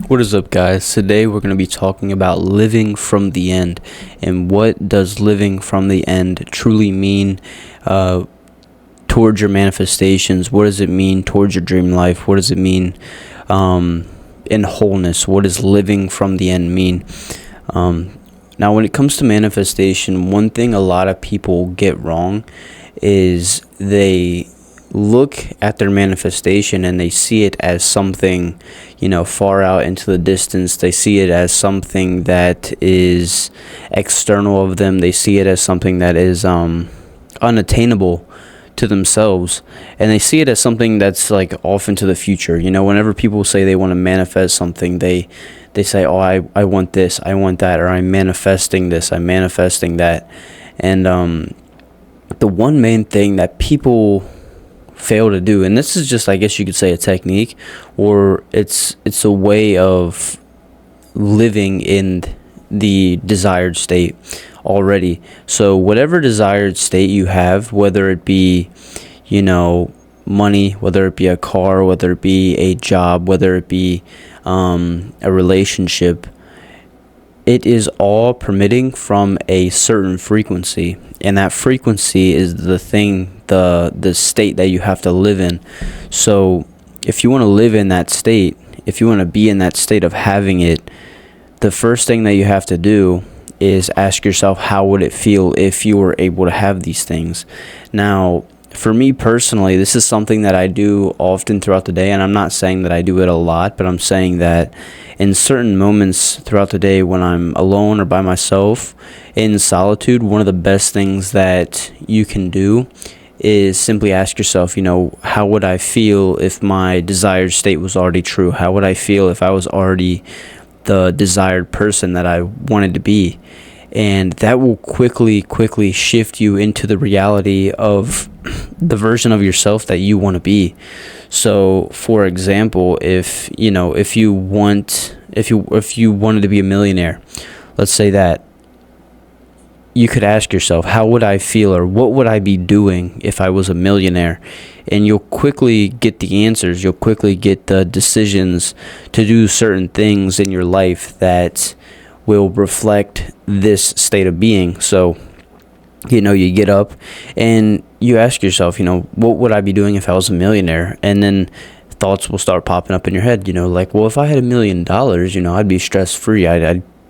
What is up, guys? Today we're going to be talking about living from the end, and what does living from the end truly mean towards your manifestations. What does it mean towards your dream life? What does it mean in wholeness? What does living from the end mean? Now, when it comes to manifestation, one thing a lot of people get wrong is they look at their manifestation and they see it as something, far out into the distance. They see it as something that is external of them. They see it as something that is unattainable to themselves, and they see it as something that's like off into the future. Whenever people say they want to manifest something, they say, oh, I want this, I want that, or I'm manifesting this, I'm manifesting that. And the one main thing that people fail to do, and this is just, I guess you could say, a technique, or it's a way of living in the desired state already. So whatever desired state you have, whether it be money, whether it be a car, whether it be a job, whether it be a relationship, it is all permitting from a certain frequency, and that frequency is the thing, the state that you have to live in. So if you want to live in that state, if you want to be in that state of having it, the first thing that you have to do is ask yourself, how would it feel if you were able to have these things? Now, for me personally, this is something that I do often throughout the day, and I'm not saying that I do it a lot, but I'm saying that in certain moments throughout the day when I'm alone or by myself in solitude, one of the best things that you can do is simply ask yourself, how would I feel if my desired state was already true? How would I feel if I was already the desired person that I wanted to be? And that will quickly shift you into the reality of the version of yourself that you want to be. So, for example, if you wanted to be a millionaire, let's say that, you could ask yourself, how would I feel, or what would I be doing if I was a millionaire? And you'll quickly get the answers. You'll quickly get the decisions to do certain things in your life that will reflect this state of being. So, you get up and you ask yourself, what would I be doing if I was a millionaire? And then thoughts will start popping up in your head, like, well, if I had $1 million, I'd be stress-free.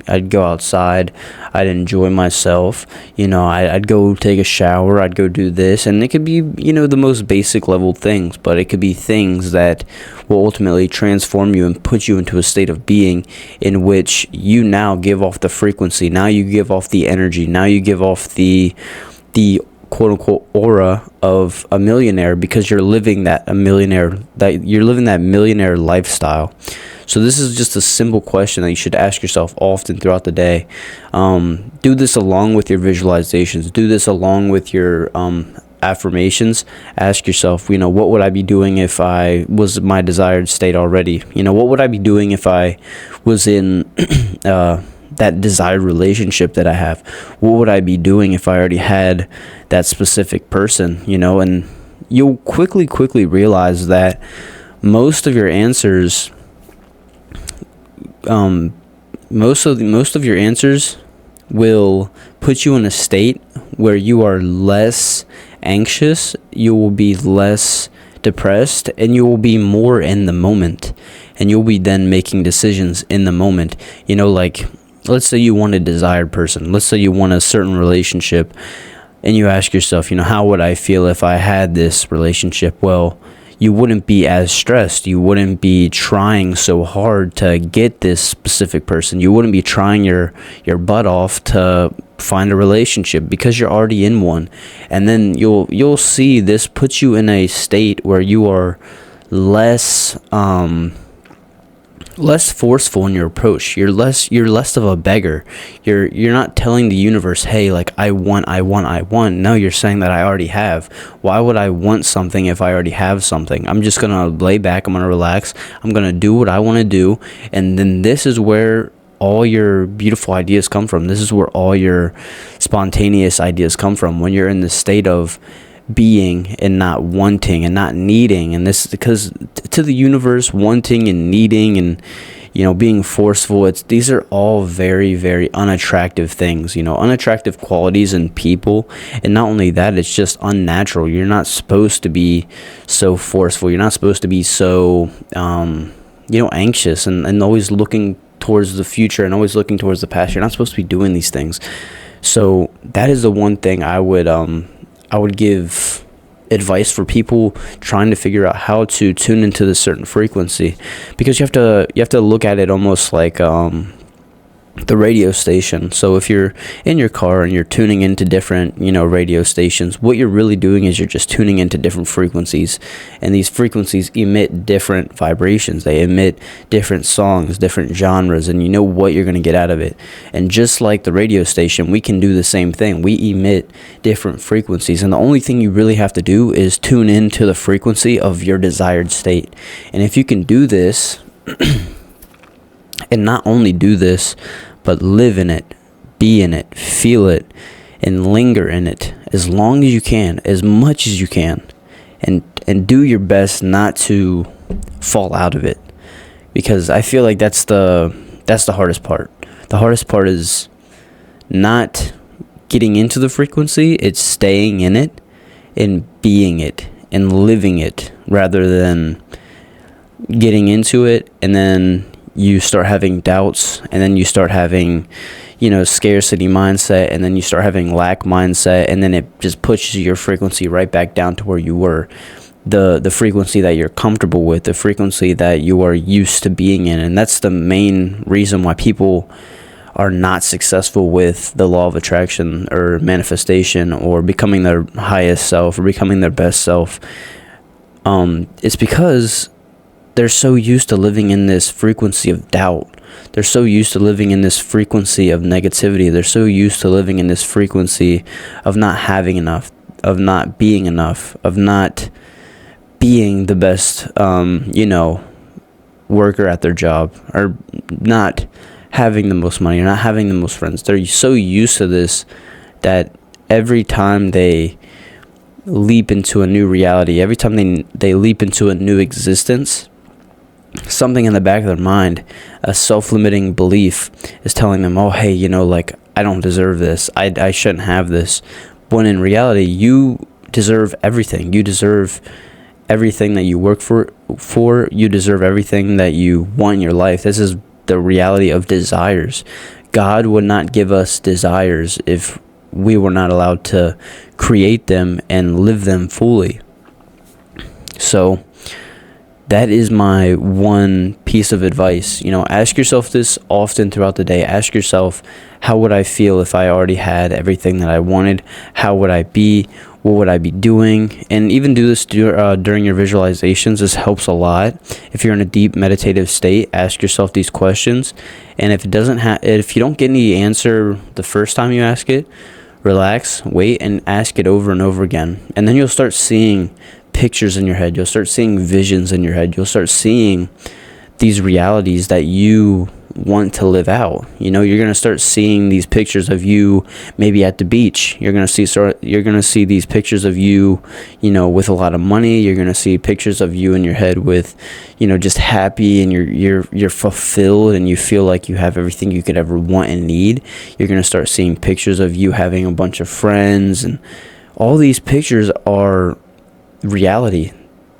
I'd go outside, I'd enjoy myself, I'd go take a shower, I'd go do this. And it could be, the most basic level things, but it could be things that will ultimately transform you and put you into a state of being in which you now give off the frequency, now you give off the energy, now you give off the quote-unquote aura of a millionaire, because you're living that millionaire lifestyle. So this is just a simple question that you should ask yourself often throughout the day. Do this along with your visualizations. Do this along with your affirmations. Ask yourself, what would I be doing if I was my desired state already? What would I be doing if I was in that desired relationship that I have? What would I be doing if I already had that specific person? And you'll quickly realize that most of your answers will put you in a state where you are less anxious, you will be less depressed, and you will be more in the moment, and you'll be then making decisions in the moment. Like, let's say you want a desired person, let's say you want a certain relationship, and you ask yourself, how would I feel if I had this relationship? Well, you wouldn't be as stressed. You wouldn't be trying so hard to get this specific person. You wouldn't be trying your butt off to find a relationship, because you're already in one. And then you'll see this puts you in a state where you are less forceful in your approach. You're less of a beggar. You're not telling the universe, hey, like, I want. No, you're saying that I already have. Why would I want something if I already have something? I'm just gonna lay back, I'm gonna relax, I'm gonna do what I want to do. And then this is where all your beautiful ideas come from. This is where all your spontaneous ideas come from, when you're in the state of being and not wanting and not needing. And this is because to the universe, wanting and needing and being forceful. These are all very, very unattractive things, unattractive qualities in people. And not only that, it's just unnatural. You're not supposed to be so forceful. You're not supposed to be so, anxious and always looking towards the future and always looking towards the past. You're not supposed to be doing these things. So that is the one thing I would give advice for people trying to figure out how to tune into this certain frequency, because you have to look at it almost like the radio station. So if you're in your car and you're tuning into different radio stations, what you're really doing is you're just tuning into different frequencies, and these frequencies emit different vibrations. They emit different songs, different genres, and you know what you're going to get out of it. And just like the radio station, we can do the same thing. We emit different frequencies, and the only thing you really have to do is tune into the frequency of your desired state. And if you can do this and not only do this, but live in it, be in it, feel it, and linger in it as long as you can, as much as you can, and do your best not to fall out of it, because I feel like that's the hardest part. The hardest part is not getting into the frequency; it's staying in it and being it and living it, rather than getting into it and then you start having doubts, and then you start having, scarcity mindset, and then you start having lack mindset, and then it just pushes your frequency right back down to where you were, the frequency that you're comfortable with, the frequency that you are used to being in. And that's the main reason why people are not successful with the law of attraction or manifestation or becoming their highest self or becoming their best self. It's because they're so used to living in this frequency of doubt. They're so used to living in this frequency of negativity. They're so used to living in this frequency of not having enough, of not being enough, of not being the best, worker at their job, or not having the most money, or not having the most friends. They're so used to this that every time they leap into a new reality, every time they leap into a new existence, something in the back of their mind, a self-limiting belief, is telling them, oh, hey, I don't deserve this. I shouldn't have this. When in reality, you deserve everything. You deserve everything that you work for. You deserve everything that you want in your life. This is the reality of desires. God would not give us desires if we were not allowed to create them and live them fully. So that is my one piece of advice. Ask yourself this often throughout the day. Ask yourself, how would I feel if I already had everything that I wanted? How would I be? What would I be doing? And even do this during your visualizations. This helps a lot. If you're in a deep meditative state, ask yourself these questions. And if you don't get any answer the first time you ask it, relax, wait, and ask it over and over again. And then you'll start seeing pictures in your head. You'll start seeing visions in your head. You'll start seeing these realities that you want to live out. You're going to start seeing these pictures of you maybe at the beach. You're going to see these pictures of you, with a lot of money. You're going to see pictures of you in your head with, just happy, and you're fulfilled, and you feel like you have everything you could ever want and need. You're going to start seeing pictures of you having a bunch of friends, and all these pictures are reality.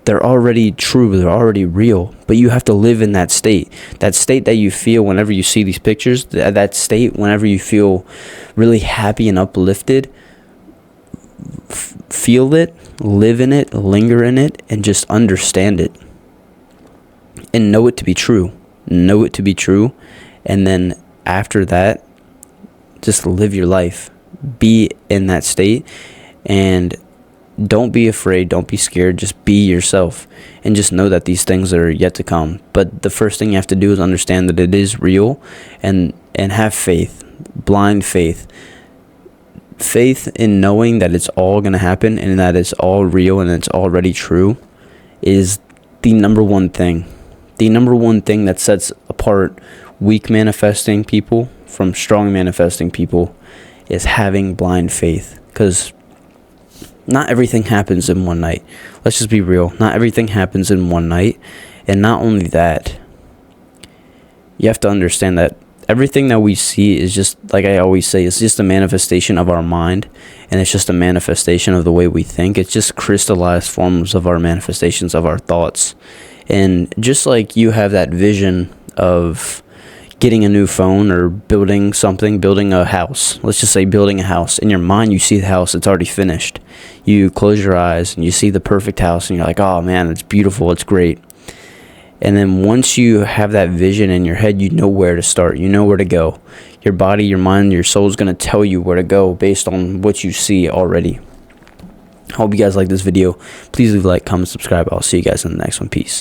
They're already true, they're already real, but you have to live in that state that you feel whenever you see these pictures, that state whenever you feel really happy and uplifted. Feel it, live in it, linger in it, and just understand it and know it to be true. And then after that, just live your life, be in that state, and don't be afraid, don't be scared, just be yourself, and just know that these things are yet to come. But the first thing you have to do is understand that it is real, and have faith, blind faith in knowing that it's all going to happen, and that it's all real, and it's already true, is the number one thing that sets apart weak manifesting people from strong manifesting people, is having blind faith. Because not everything happens in one night. Let's just be real. Not everything happens in one night. And not only that, You have to understand that everything that we see is just, like I always say, it's just a manifestation of our mind, and it's just a manifestation of the way we think. It's just crystallized forms of our manifestations of our thoughts. And just like you have that vision of getting a new phone or building something, building a house, let's just say building a house, in your mind you see the house, it's already finished. You close your eyes and you see the perfect house, and you're like, oh man, it's beautiful, it's great. And then once you have that vision in your head, you know where to start, you know where to go. Your body, your mind, your soul is going to tell you where to go based on what you see already. I hope you guys like this video. Please leave a like, comment, subscribe. I'll see you guys in the next one. Peace.